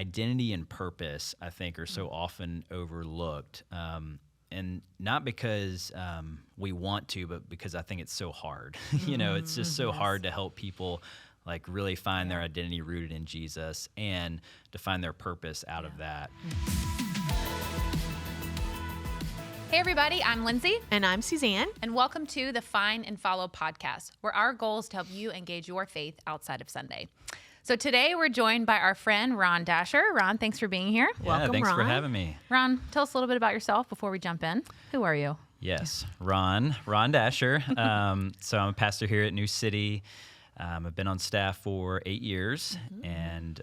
identity and purpose, I think, are so often overlooked. And not because we want to, but because I think it's so hard. It's just so hard to help people like really find their identity rooted in Jesus and to find their purpose out of that. Hey everybody, I'm Lindsay. And I'm Suzanne. And welcome to the Find and Follow podcast, where our goal is to help you engage your faith outside of Sunday. So today we're joined by our friend Ron Dasher. Ron, thanks for being here. Welcome, thanks for having me. Ron, tell us a little bit about yourself before we jump in. Who are you? Yes, Ron Dasher. So I'm a pastor here at New City. I've been on staff for 8 years and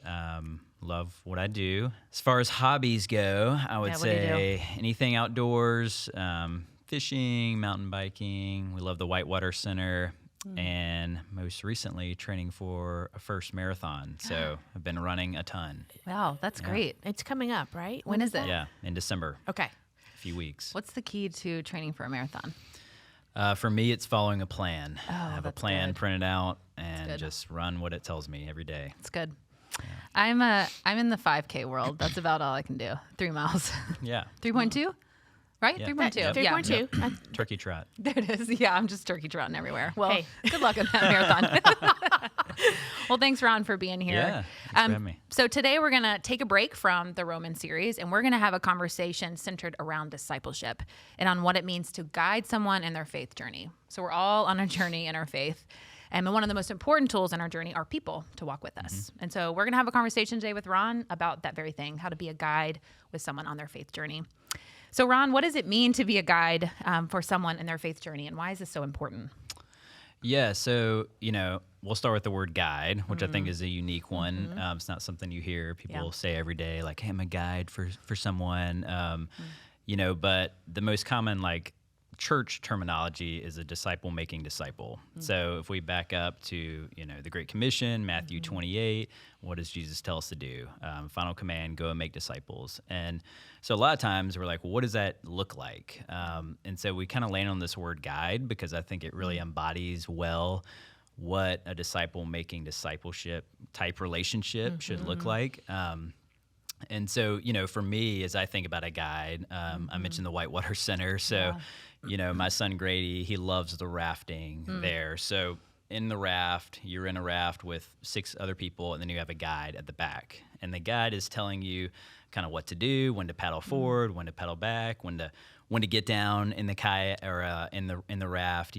love what I do. As far as hobbies go, I would say anything outdoors, fishing, mountain biking. We love the Whitewater Center. And most recently, training for a first marathon. So I've been running a ton. Wow, that's great. It's coming up, right? When is it? Yeah, in December. Okay. A few weeks. What's the key to training for a marathon? For me, it's following a plan. I have a plan printed out and good. just run what it tells me every day. It's good. I'm in the 5K world. That's about all I can do. 3 miles. Yeah. 3.2? Right? Yeah. 3.2. Yep. 3.2. Yep. Turkey trot. There it is. Yeah, I'm just turkey trotting everywhere. Well, Hey. Good luck on that marathon. Well, thanks, Ron, for being here. Yeah, thanks for having me. So today we're going to take a break from the Roman series, and we're going to have a conversation centered around discipleship and on what it means to guide someone in their faith journey. So we're all on a journey in our faith. And one of the most important tools in our journey are people to walk with us. And so we're going to have a conversation today with Ron about that very thing, how to be a guide with someone on their faith journey. So, Ron, what does it mean to be a guide for someone in their faith journey, and why is this so important? Yeah, so, we'll start with the word guide, which I think is a unique one. It's not something you hear people say every day, like, hey, I'm a guide for someone. But the most common, church terminology is a disciple making disciple. So if we back up to, the Great Commission, Matthew 28, what does Jesus tell us to do? Final command, go and make disciples. And so a lot of times we're like, well, what does that look like? And so we kind of land on this word guide because I think it really embodies well what a disciple making discipleship type relationship should look like. And so, for me, as I think about a guide, I mentioned the Whitewater Center. So, my son Grady, he loves the rafting there. So in the raft, you're in a raft with 6 other people, and then you have a guide at the back. And the guide is telling you kind of what to do, when to paddle forward, when to pedal back, when to get down in the kayak or in the raft,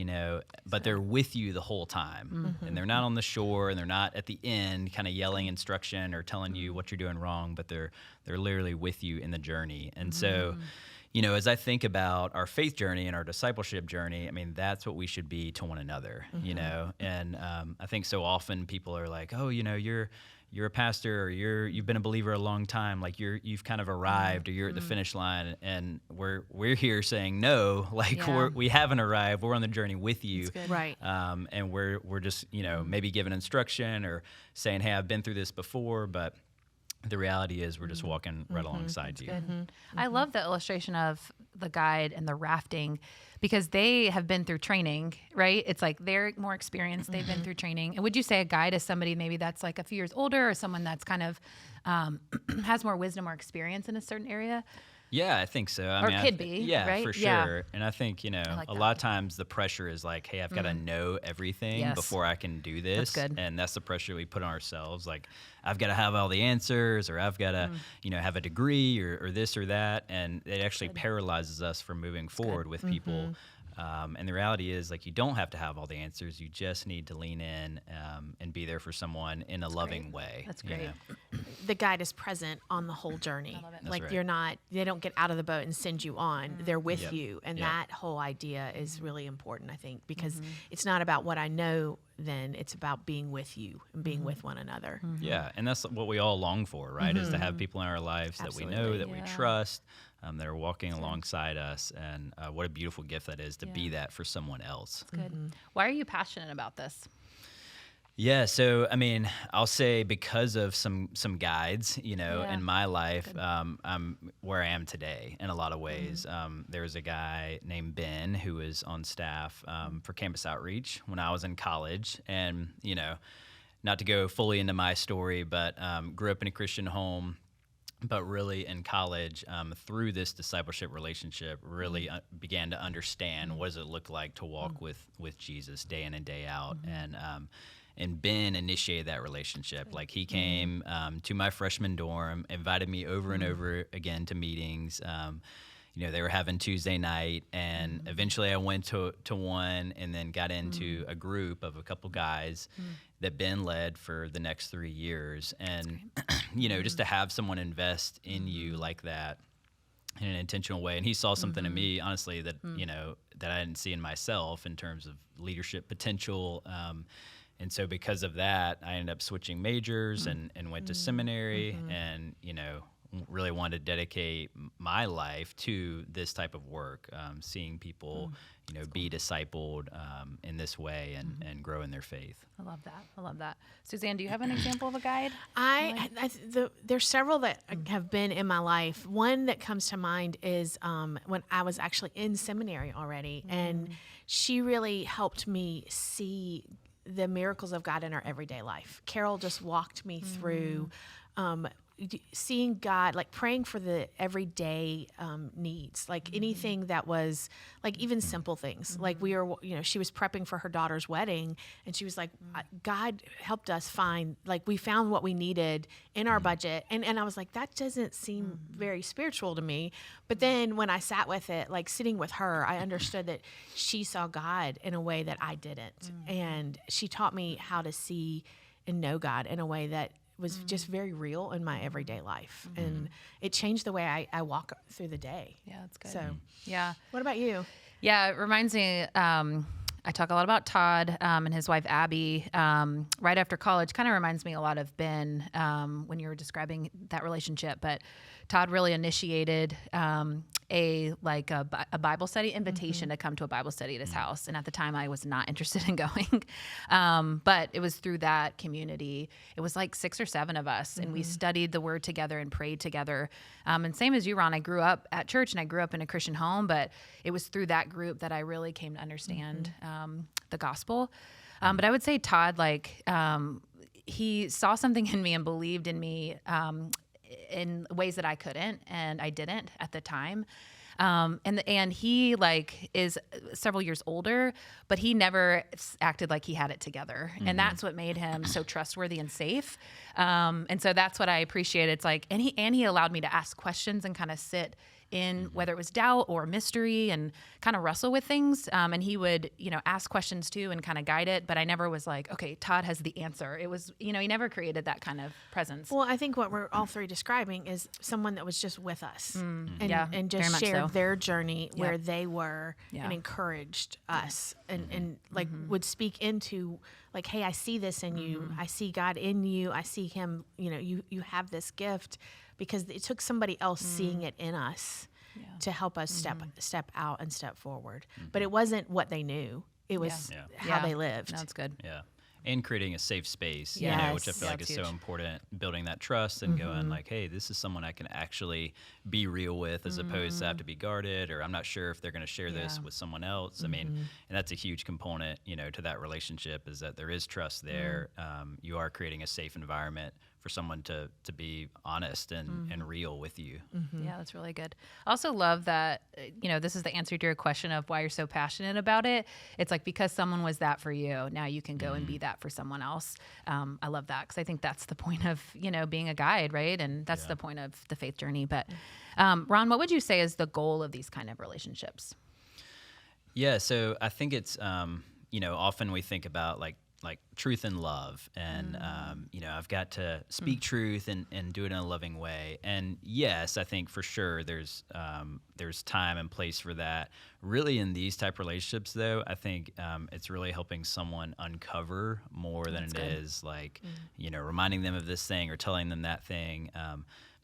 but they're with you the whole time. And they're not on the shore, and they're not at the end kind of yelling instruction or telling you what you're doing wrong, but they're literally with you in the journey. And so, as I think about our faith journey and our discipleship journey, I mean, that's what we should be to one another, and I think so often people are like, oh, you're a pastor, or you've been a believer a long time, like you've kind of arrived, or you're at the finish line, and we're here saying no, we haven't arrived, we're on the journey with you, Right? And we're just maybe giving instruction or saying, hey, I've been through this before, but the reality is we're just walking right alongside you. I love the illustration of the guide and the rafting because they have been through training, right? It's like they're more experienced. They've been through training. And would you say a guide is somebody maybe that's like a few years older, or someone that's kind of has more wisdom or experience in a certain area? Yeah, I think so. Could be, yeah, right? for sure. Yeah. And I think, like a that. lot of times the pressure is like, hey, I've got to know everything before I can do this. That's good. And that's the pressure we put on ourselves. Like, I've got to have all the answers, or I've got to, have a degree or this or that. And it actually paralyzes us from moving forward with people. And the reality is, you don't have to have all the answers. You just need to lean in and be there for someone in a loving way. That's great. The guide is present on the whole journey. I love it. That's right. You're not, they don't get out of the boat and send you on. They're with Yep. you. And Yep. that whole idea is really important, I think, because it's not about what I know then, it's about being with you and being with one another. Yeah, and that's what we all long for, right? Is to have people in our lives that we know, Absolutely. that we trust, that are walking alongside us. And what a beautiful gift that is to be that for someone else. Good. Why are you passionate about this? Yeah, so I mean, I'll say because of some guides, Yeah. in my life, I'm where I am today in a lot of ways. There was a guy named Ben who was on staff for Campus Outreach when I was in college, and not to go fully into my story, but grew up in a Christian home. But really in college, through this discipleship relationship, really began to understand what does it look like to walk with Jesus day in and day out. And Ben initiated that relationship. Like he came to my freshman dorm, invited me over and over again to meetings. They were having Tuesday night, and eventually I went to one, and then got into a group of a couple guys that Ben led for the next 3 years. And, just to have someone invest in you like that in an intentional way. And he saw something in me, honestly, that, that I didn't see in myself in terms of leadership potential. And so because of that, I ended up switching majors and went to seminary and, really wanted to dedicate my life to this type of work, seeing people, be discipled in this way and grow in their faith. I love that. Suzanne, do you have an example of a guide? There's several that have been in my life. One that comes to mind is when I was actually in seminary already, and she really helped me see the miracles of God in our everyday life. Carol just walked me through seeing God, like praying for the everyday needs, like anything that was like even simple things. Like she was prepping for her daughter's wedding, and she was like, God helped us find, like we found what we needed in our budget. And I was like, that doesn't seem very spiritual to me. But then when I sat with it, like sitting with her, I understood that she saw God in a way that I didn't. And she taught me how to see and know God in a way that was just very real in my everyday life. And it changed the way I walk through the day. Yeah, that's good. So, yeah. What about you? Yeah, it reminds me, I talk a lot about Todd and his wife, Abby, right after college. Kind of reminds me a lot of Ben when you were describing that relationship. But Todd really initiated a Bible study invitation to come to a Bible study at his house. And at the time I was not interested in going. But it was through that community. It was like 6 or 7 of us, and we studied the word together and prayed together. And same as you, Ron, I grew up at church and I grew up in a Christian home, but it was through that group that I really came to understand the gospel. But I would say Todd, he saw something in me and believed in me in ways that I couldn't, and I didn't at the time. And he is several years older, but he never acted like he had it together. And that's what made him so trustworthy and safe. And so that's what I appreciate. It's like, and he allowed me to ask questions and kind of sit in whether it was doubt or mystery and kind of wrestle with things. And he would, ask questions too and kind of guide it. But I never was like, okay, Todd has the answer. It was, he never created that kind of presence. Well, I think what we're all three describing is someone that was just with us and just very shared much so. their journey where they were and encouraged us and would speak into like, hey, I see this in you. I see God in you. I see him, you have this gift. Because it took somebody else seeing it in us to help us step out and step forward. But it wasn't what they knew. It was how they lived. That's good. Yeah. And creating a safe space, Yes. which I feel like is so important, building that trust and going like, hey, this is someone I can actually be real with as opposed to have to be guarded, or I'm not sure if they're going to share this with someone else. I mean, and that's a huge component, to that relationship is that there is trust there. You are creating a safe environment for someone to be honest and real with you. Yeah, that's really good. I also love that, this is the answer to your question of why you're so passionate about it. It's like, because someone was that for you, now you can go and be that for someone else. I love that because I think that's the point of, being a guide, right? And that's the point of the faith journey. But Ron, what would you say is the goal of these kind of relationships? Yeah, so I think it's, often we think about like truth and love, and I've got to speak truth and do it in a loving way. And yes, I think for sure there's time and place for that. Really, in these type relationships, though, I think it's really helping someone uncover more than it is like reminding them of this thing or telling them that thing.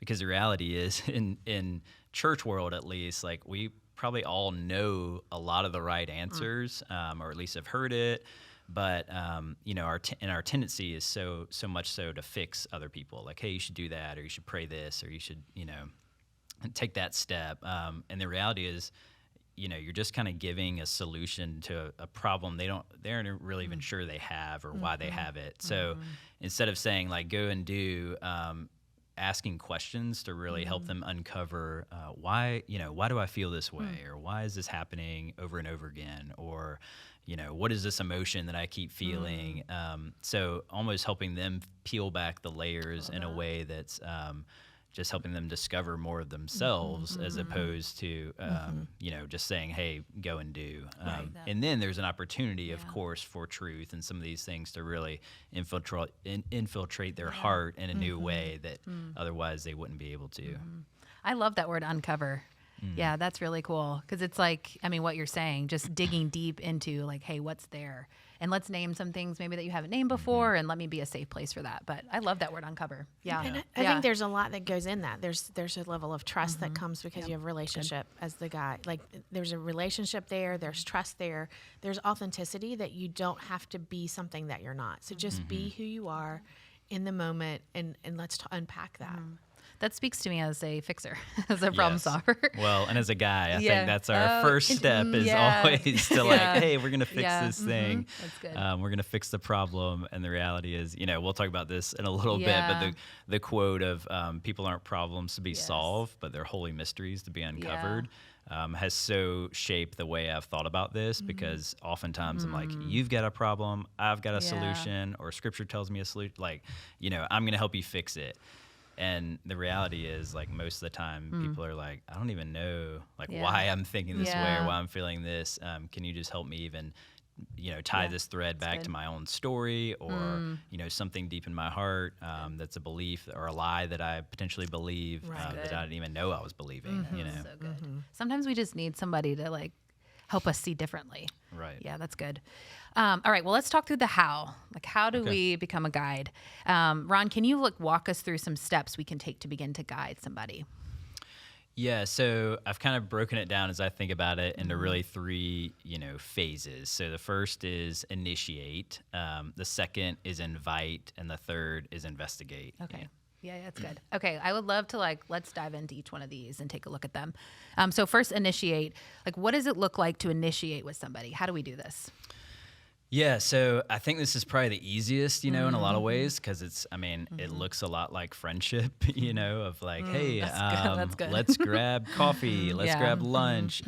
Because the reality is, in church world at least, like we probably all know a lot of the right answers, or at least have heard it. But our tendency is so much so to fix other people. Like, hey, you should do that, or you should pray this, or you should take that step. And the reality is, you're just kind of giving a solution to a problem they aren't really even sure they have or why they have it. So instead of saying like go and do, asking questions to really help them uncover why do I feel this way, or why is this happening over and over again, or what is this emotion that I keep feeling? So almost helping them peel back the layers in a way that's just helping them discover more of themselves, as opposed to, just saying, hey, go and do. And then there's an opportunity, of course, for truth and some of these things to really infiltrate their heart in a new way that otherwise they wouldn't be able to. I love that word, uncover. Yeah, that's really cool. Because it's like, I mean, what you're saying, just digging deep into like, hey, what's there? And let's name some things maybe that you haven't named before, and let me be a safe place for that. But I love that word, uncover. Yeah. And I think there's a lot that goes in that. There's a level of trust that comes because you have a relationship as the guy. Like there's a relationship there. There's trust there. There's authenticity that you don't have to be something that you're not. So just be who you are in the moment, and let's unpack that. That speaks to me as a fixer, as a problem solver. Well, and as a guy, I think that's our first step is always to like, hey, we're going to fix this thing. That's good. We're going to fix the problem. And the reality is, we'll talk about this in a little bit, but the quote of people aren't problems to be solved, but they're holy mysteries to be uncovered. Has so shaped the way I've thought about this, because oftentimes I'm like, you've got a problem, I've got a solution, or scripture tells me a solution. Like, I'm going to help you fix it. And the reality is, like, most of the time people are like, I don't even know like why I'm thinking this way or why I'm feeling this. Can you just help me even, tie this thread back to my own story, or, something deep in my heart that's a belief or a lie that I potentially believe that I didn't even know I was believing, So good. Sometimes we just need somebody to like help us see differently. Right. Yeah, that's good. All right, well, let's talk through the how. Like, how do we become a guide? Ron, can you walk us through some steps we can take to begin to guide somebody? Yeah, so I've kind of broken it down as I think about it into really three, phases. So the first is initiate, the second is invite, and the third is investigate. Okay. Yeah, that's good. Okay, I would love to let's dive into each one of these and take a look at them. So first, initiate. Like, what does it look like to initiate with somebody? How do we do this? Yeah, so I think this is probably the easiest, in a lot of ways, because it looks a lot like friendship, of like, hey, that's good. let's grab coffee, let's grab lunch.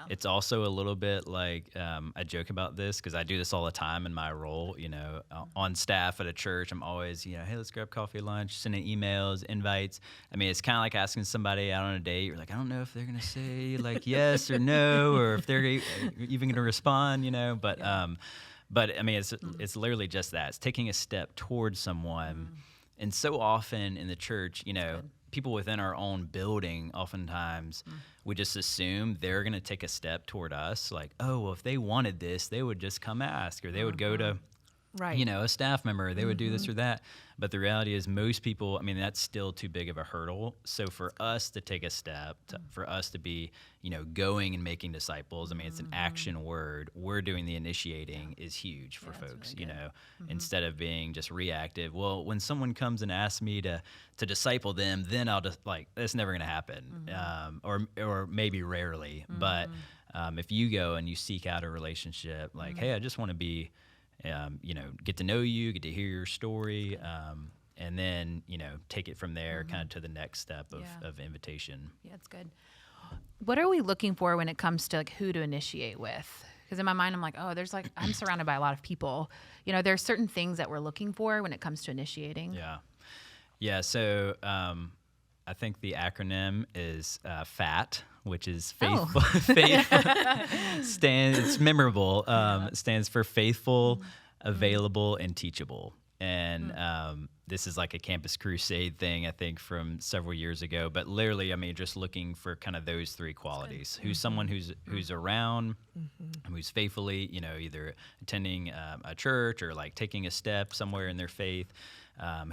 It's also a little bit like, I joke about this because I do this all the time in my role, on staff at a church. I'm always, hey, let's grab coffee, lunch, sending emails, invites. It's kind of like asking somebody out on a date. You're like, I don't know if they're going to say like yes or no, or if they're even going to respond, But it's literally just that. It's taking a step towards someone. And so often in the church, people within our own building, oftentimes we just assume they're going to take a step toward us. Like, oh, well, if they wanted this, they would just come ask, or they would go to, a staff member, they would do this or that. But the reality is most people, that's still too big of a hurdle. So for us to take a step, for us to be, going and making disciples, it's an action word. We're doing the initiating is huge for folks, really instead of being just reactive. Well, when someone comes and asks me to disciple them, then I'll just that's never going to happen. Or maybe rarely. But if you go and you seek out a relationship, like, hey, I just want to be, get to know you, get to hear your story, and then, take it from there kind of to the next step of invitation. Yeah, that's good. What are we looking for when it comes to who to initiate with? Because in my mind, I'm like, oh, I'm surrounded by a lot of people. There's certain things that we're looking for when it comes to initiating. Yeah. So I think the acronym is FAT, which is faithful. It's memorable. It stands for faithful, available, and teachable. And this is like a Campus Crusade thing, I think, from several years ago. But literally, just looking for kind of those three qualities. Who's someone who's around, who's faithfully, either attending a church or like taking a step somewhere in their faith.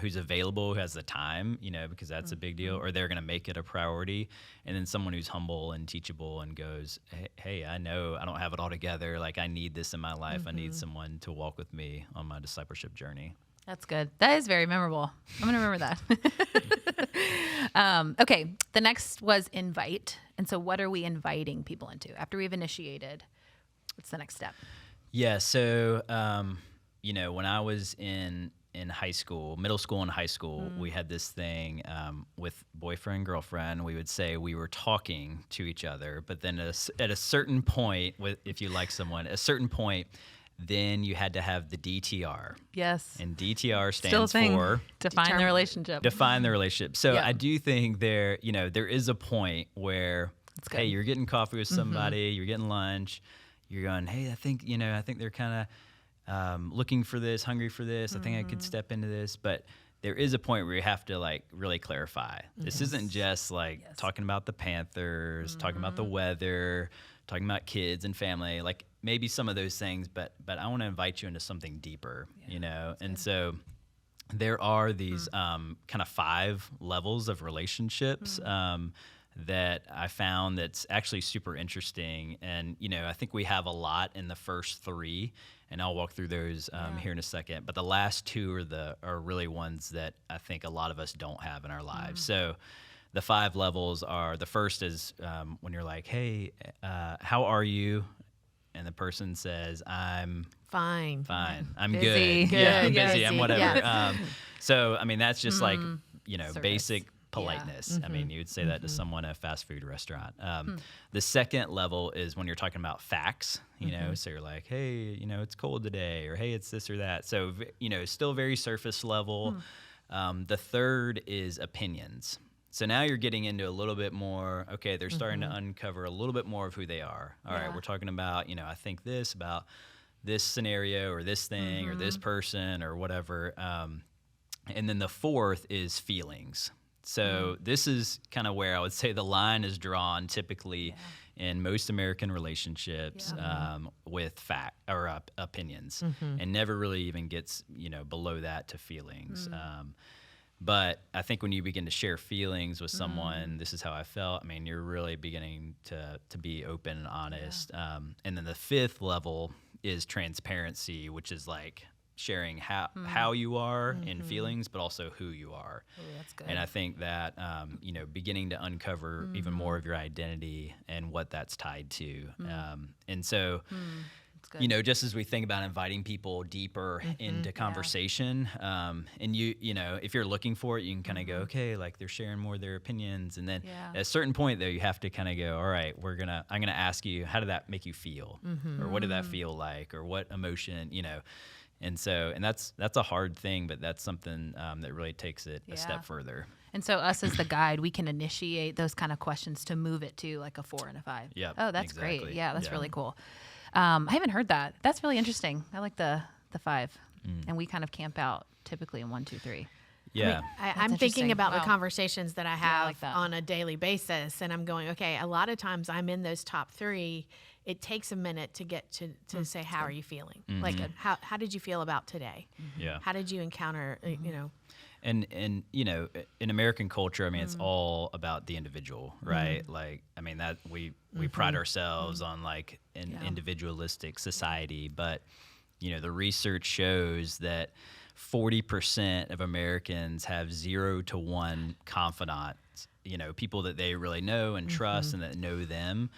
Who's available, who has the time, because that's a big deal, or they're going to make it a priority. And then someone who's humble and teachable and goes, hey, I know I don't have it all together. Like, I need this in my life. I need someone to walk with me on my discipleship journey. That's good. That is very memorable. I'm going to remember that. Okay. The next was invite. And so what are we inviting people into? After we've initiated, what's the next step? Yeah. So, when I was in in high school, middle school and high school, we had this thing with boyfriend, girlfriend. We would say we were talking to each other, but then at a certain point, if you like someone, at a certain point, then you had to have the DTR. Yes. And DTR Still a stands thing. for Define the relationship. define the relationship. So Yeah. I do think there is a point where, hey, you're getting coffee with somebody, you're getting lunch, you're going, hey, I think they're kind of looking for this, hungry for this. I think I could step into this. But there is a point where you have to like really clarify. This isn't just like talking about the Panthers, talking about the weather, talking about kids and family, like maybe some of those things, but I want to invite you into something deeper, And so there are these kind of 5 levels of relationships that I found that's actually super interesting. And, I think we have a lot in the first 3, and I'll walk through those here in a second. But the last 2 are really ones that I think a lot of us don't have in our lives. So the 5 levels are, the first is when you're like, hey, how are you? And the person says, I'm Fine. I'm Busy. good. Yeah, I'm Good. busy. I'm whatever. Yeah. So, I mean, that's just like, Service. basic politeness. I mean, you would say that to someone at a fast food restaurant. The second level is when you're talking about facts, so you're like, hey, it's cold today, or hey, it's this or that. So, still very surface level. The third is opinions. So now you're getting into a little bit more, okay, they're starting to uncover a little bit more of who they are. All right, we're talking about, I think this about this scenario or this thing or this person or whatever. And then the fourth is feelings. So this is kind of where I would say the line is drawn typically in most American relationships with fact or opinions, and never really even gets, below that to feelings. But I think when you begin to share feelings with someone, this is how I felt. I mean, you're really beginning to be open and honest. And then the 5th level is transparency, which is like sharing how you are in feelings, but also who you are. Ooh, that's good. And I think that, beginning to uncover even more of your identity and what that's tied to. And so, just as we think about inviting people deeper into conversation, and if you're looking for it, you can kind of go, okay, like they're sharing more of their opinions. And then at a certain point though, you have to kind of go, all right, I'm going to ask you, how did that make you feel? Or what did that feel like? Or what emotion, And so, and that's a hard thing, but that's something that really takes it a step further. And so us as the guide, we can initiate those kind of questions to move it to like a 4 and a 5. Yeah. Oh, that's great. Yeah, that's really cool. I haven't heard that. That's really interesting. I like the 5. And we kind of camp out typically in 1, 2, 3. Yeah. I'm thinking interesting. about the Wow. conversations that I have like that. on a daily basis, and I'm going, okay, a lot of times I'm in those top 3. It takes a minute to get to say, how are you feeling? Like, how did you feel about today? Yeah. How did you encounter, And in American culture, I mean, it's all about the individual, right? Like, I mean, that we pride ourselves on like an individualistic society, but the research shows that 40% of Americans have 0 to 1 confidants, people that they really know and trust and that know them.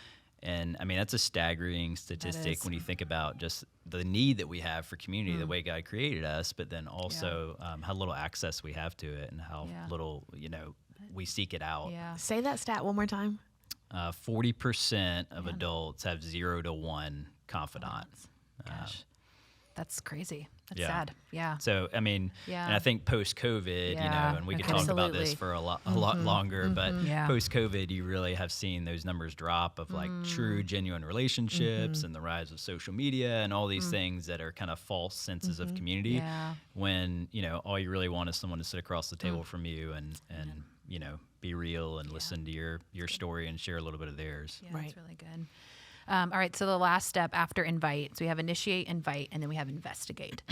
And I mean, that's a staggering statistic when you think about just the need that we have for community, the way God created us, but then also how little access we have to it and how little, we seek it out. Yeah. say that stat one more time. 40% of adults have 0 to 1 confidants. Gosh. That's crazy. That's Yeah. sad. Yeah. So, I mean, Yeah. and I think post-COVID, Yeah. and we could Okay. talk about this Absolutely. for a lot longer, but Yeah. post-COVID, you really have seen those numbers drop of like true, genuine relationships and the rise of social media and all these things that are kind of false senses of community Yeah. when, all you really want is someone to sit across the table from you and be real and listen to your story and share a little bit of theirs. Yeah, Right. that's really good. All right, so the last step after invite, so we have initiate, invite, and then we have investigate.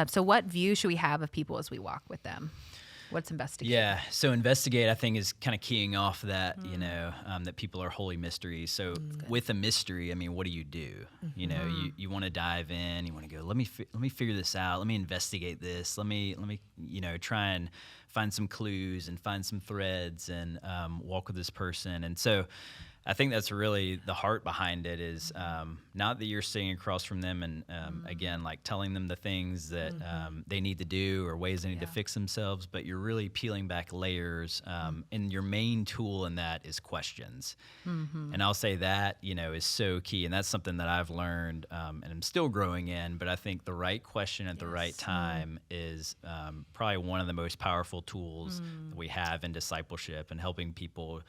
So what view should we have of people as we walk with them? What's investigate? Yeah, so investigate, I think, is kind of keying off that, that people are holy mysteries. So with a mystery, I mean, what do? You want to dive in, you want to go, let me figure this out, let me investigate this, let me try and find some clues and find some threads and walk with this person. And so I think that's really the heart behind it is not that you're sitting across from them and, again, like telling them the things that they need to do or ways they need to fix themselves, but you're really peeling back layers. And your main tool in that is questions. And I'll say that, is so key. And that's something that I've learned and I'm still growing in. But I think the right question at the right time is probably one of the most powerful tools that we have in discipleship and helping people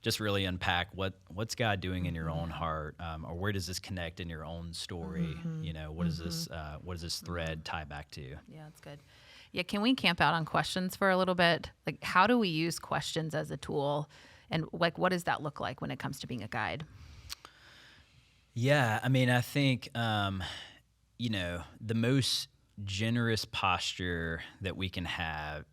just really unpack what's God doing in your own heart, or where does this connect in your own story? What does this thread tie back to? Yeah, that's good. Yeah, can we camp out on questions for a little bit? Like, how do we use questions as a tool, and like, what does that look like when it comes to being a guide? Yeah, I mean, I think the most generous posture that we can have,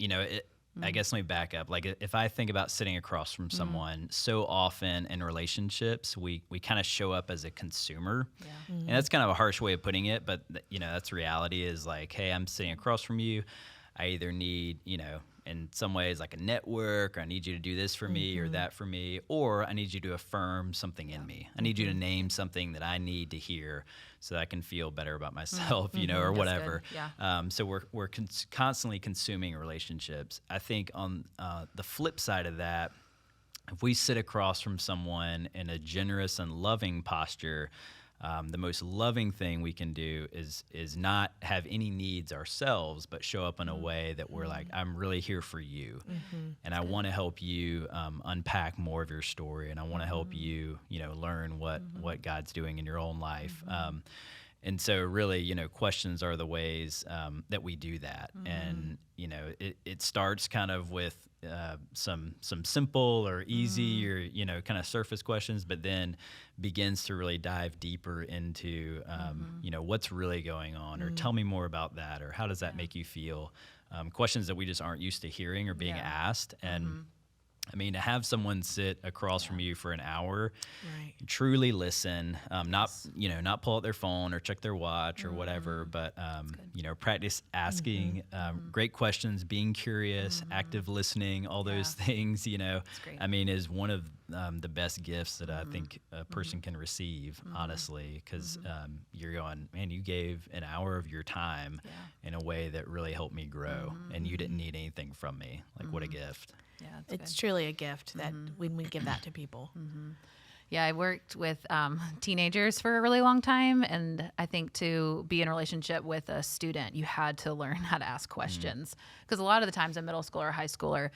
I guess let me back up. Like if I think about sitting across from someone, so often in relationships, we kind of show up as a consumer. Yeah. And that's kind of a harsh way of putting it, but that's reality is like, hey, I'm sitting across from you. I either need, in some ways like a network, or I need you to do this for me or that for me, or I need you to affirm something in me. I need you to name something that I need to hear so that I can feel better about myself, or whatever. Yeah. So we're constantly consuming relationships. I think on the flip side of that, if we sit across from someone in a generous and loving posture, the most loving thing we can do is not have any needs ourselves, but show up in a way that we're like, I'm really here for you. And I want to help you unpack more of your story. And I want to help you, learn what God's doing in your own life. And so really, questions are the ways that we do that. And, it starts kind of with some simple or easy or, kind of surface questions, but then begins to really dive deeper into, what's really going on, or tell me more about that, or how does that make you feel? Questions that we just aren't used to hearing or being asked. And I mean, to have someone sit across from you for an hour, truly listen, not pull out their phone or check their watch or whatever, but, practice asking great questions, being curious, active listening, all those things, I mean, is one of the best gifts that I think a person can receive, honestly, because you're going, man, you gave an hour of your time in a way that really helped me grow, and you didn't need anything from me. Like, what a gift. Yeah, it's truly a gift that when we give that to people. Yeah, I worked with teenagers for a really long time, and I think to be in a relationship with a student, you had to learn how to ask questions, because a lot of the times a middle schooler or high schooler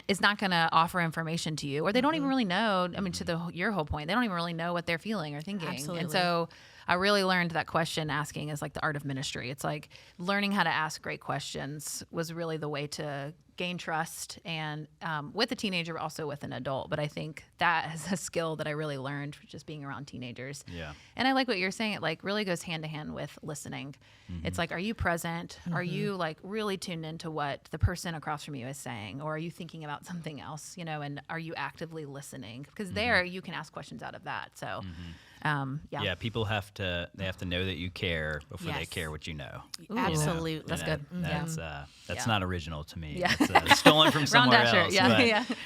is not going to offer information to you, or they don't even really know. I mean, to your whole point, they don't even really know what they're feeling or thinking. Absolutely. And so I really learned that question asking is like the art of ministry. It's like learning how to ask great questions was really the way to gain trust, and with a teenager, but also with an adult. But I think that is a skill that I really learned just being around teenagers. Yeah. And I like what you're saying. It like really goes hand to hand with listening. It's like, are you present? Are you like really tuned into what the person across from you is saying? Or are you thinking about something else, and are you actively listening? Because there you can ask questions out of that. So yeah, people have to know that you care before they care what you know. Absolutely. That's good. That's not original to me. Yeah. It's stolen from somewhere else.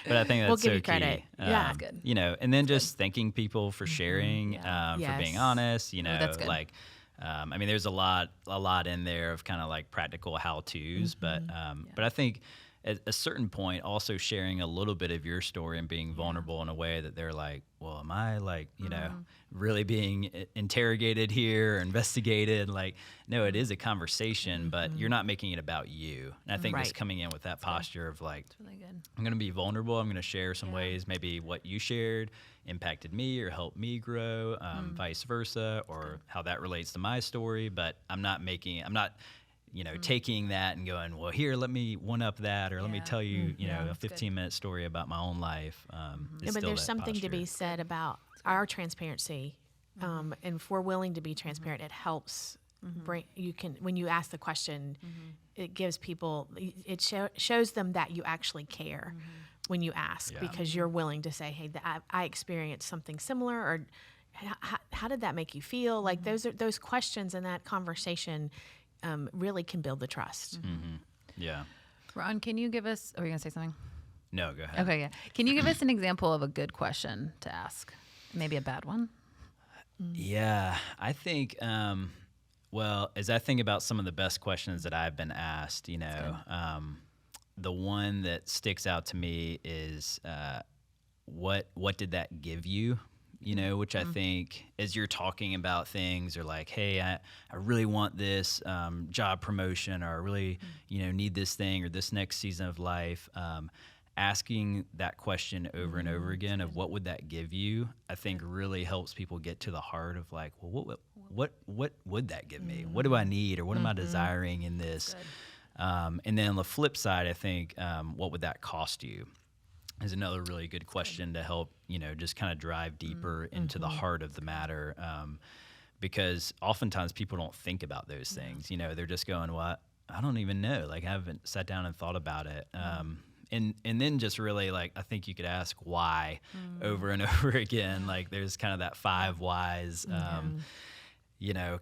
But I think that's we'll give so you credit. Key. That's good. And then just thanking people for sharing, for being honest. That's good. Like, I mean, there's a lot in there of kind of like practical how-tos, but I think at a certain point, also sharing a little bit of your story and being vulnerable in a way that they're like, well, am I like, really being interrogated here or investigated? Like, no, it is a conversation, but you're not making it about you. And I think just coming in with that posture of like, really good. I'm going to be vulnerable. I'm going to share some ways, maybe what you shared impacted me or helped me grow, vice versa, or how that relates to my story. But I'm not taking that and going, well, here, let me one up that, or let me tell you, a 15-minute story about my own life. But there's something to be said about our transparency, and if we're willing to be transparent, it helps. When you ask the question, it gives people, it shows them that you actually care when you ask, because you're willing to say, hey, I experienced something similar, or how did that make you feel? Like those questions and that conversation really can build the trust. Yeah. Ron, can you give us, are you going to say something? No, go ahead. Okay, yeah. Can you give us an example of a good question to ask? Maybe a bad one? Yeah, I think, well, as I think about some of the best questions that I've been asked, the one that sticks out to me is, what did that give you? Which I think as you're talking about things or like, hey, I really want this job promotion, or I really, need this thing or this next season of life. Asking that question over and over again of what would that give you, I think really helps people get to the heart of like, well, what would that give me? What do I need, or what am I desiring in this? And then on the flip side, I think, what would that cost you? Is another really good question to help, just kind of drive deeper into the heart of the matter. Because oftentimes people don't think about those things. They're just going, well, I don't even know. Like, I haven't sat down and thought about it. And then just really, like, I think you could ask why over and over again. Like, there's kind of that 5 whys,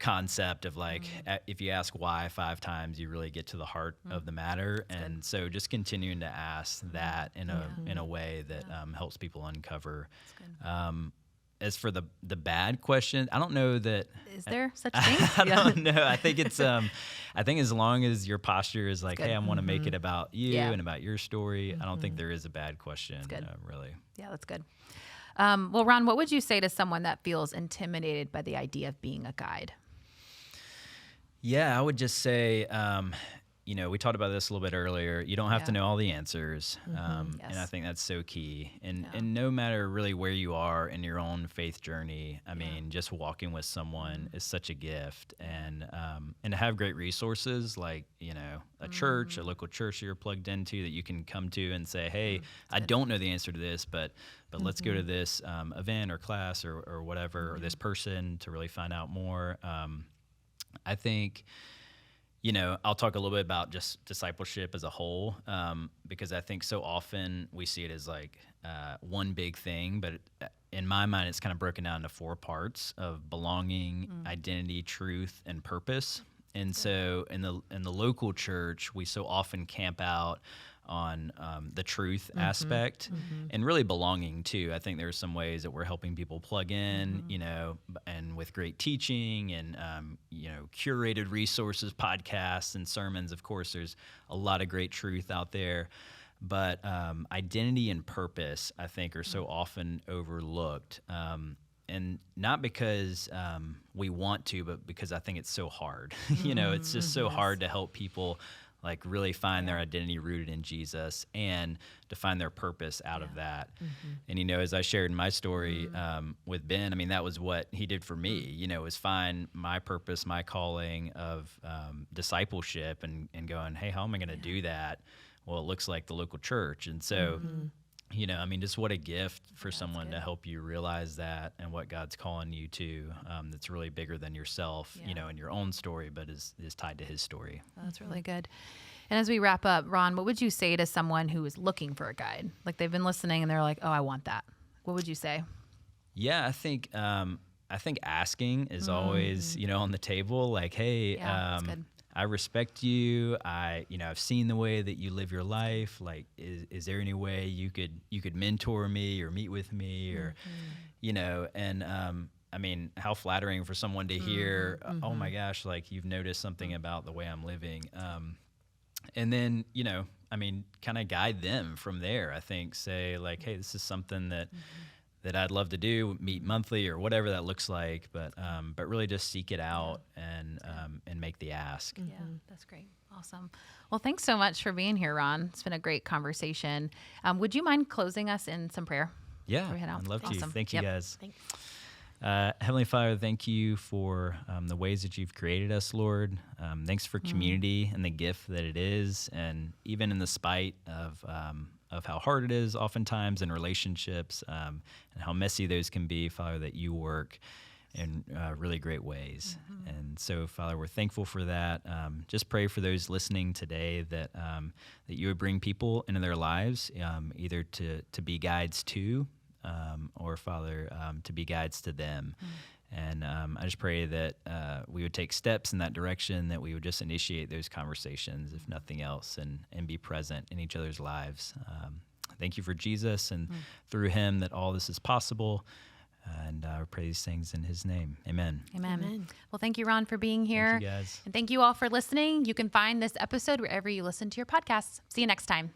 concept of like, if you ask why 5 times, you really get to the heart of the matter. And so just continuing to ask that in a way that helps people uncover. As for the bad question, I don't know that. Is there such a thing? I don't know. I think it's I think as long as your posture is like, hey, I want to make it about you and about your story, I don't think there is a bad question, really. Yeah, that's good. Well, Ron, what would you say to someone that feels intimidated by the idea of being a guide? Yeah, I would just say, we talked about this a little bit earlier. You don't have to know all the answers. And I think that's so key. And no matter really where you are in your own faith journey, I mean, just walking with someone is such a gift. And to have great resources like, a church, a local church that you're plugged into that you can come to and say, hey, I don't know the answer to this, but let's go to this event or class or whatever, or this person to really find out more. I think, I'll talk a little bit about just discipleship as a whole, because I think so often we see it as like one big thing, but in my mind, it's kind of broken down into 4 parts of belonging, identity, truth, and purpose. And so in the local church, we so often camp out on the truth aspect and really belonging too. I think there are some ways that we're helping people plug in, and with great teaching and, curated resources, podcasts and sermons. Of course, there's a lot of great truth out there, but identity and purpose, I think, are so often overlooked. And not because we want to, but because I think it's so hard. It's just so hard to help people like really find their identity rooted in Jesus and to find their purpose out of that. And, as I shared in my story with Ben, I mean, that was what he did for me, was find my purpose, my calling of discipleship and going, hey, how am I going to do that? Well, it looks like the local church. And so, just what a gift for someone to help you realize that and what God's calling you to, that's really bigger than yourself, and your own story, but is tied to his story. Oh, that's really good. And as we wrap up, Ron, what would you say to someone who is looking for a guide? Like they've been listening and they're like, oh, I want that. What would you say? Yeah, I think asking is always, on the table. Like, hey, that's good. I respect you. I've seen the way that you live your life. Like, is there any way you could mentor me or meet with me or, and, I mean, how flattering for someone to hear, oh my gosh, like you've noticed something about the way I'm living. And then, kind of guide them from there. I think say like, hey, this is something that I'd love to do, meet monthly or whatever that looks like, but really just seek it out and make the ask. Yeah, that's great. Awesome. Well, thanks so much for being here, Ron. It's been a great conversation. Would you mind closing us in some prayer? Yeah, I'd love to. Thank you, guys. Thanks. Heavenly Father, thank you for the ways that you've created us, Lord. Thanks for community and the gift that it is, and even in the spite of how hard it is oftentimes in relationships and how messy those can be, Father, that you work in really great ways. And so, Father, we're thankful for that. Just pray for those listening today that you would bring people into their lives, either to be guides to, or, Father, to be guides to them. And I just pray that we would take steps in that direction, that we would just initiate those conversations, if nothing else, and be present in each other's lives. thank you for Jesus, and through him that all this is possible. And I pray these things in his name. Amen. Amen. Well, thank you, Ron, for being here. Thank you, guys. And thank you all for listening. You can find this episode wherever you listen to your podcasts. See you next time.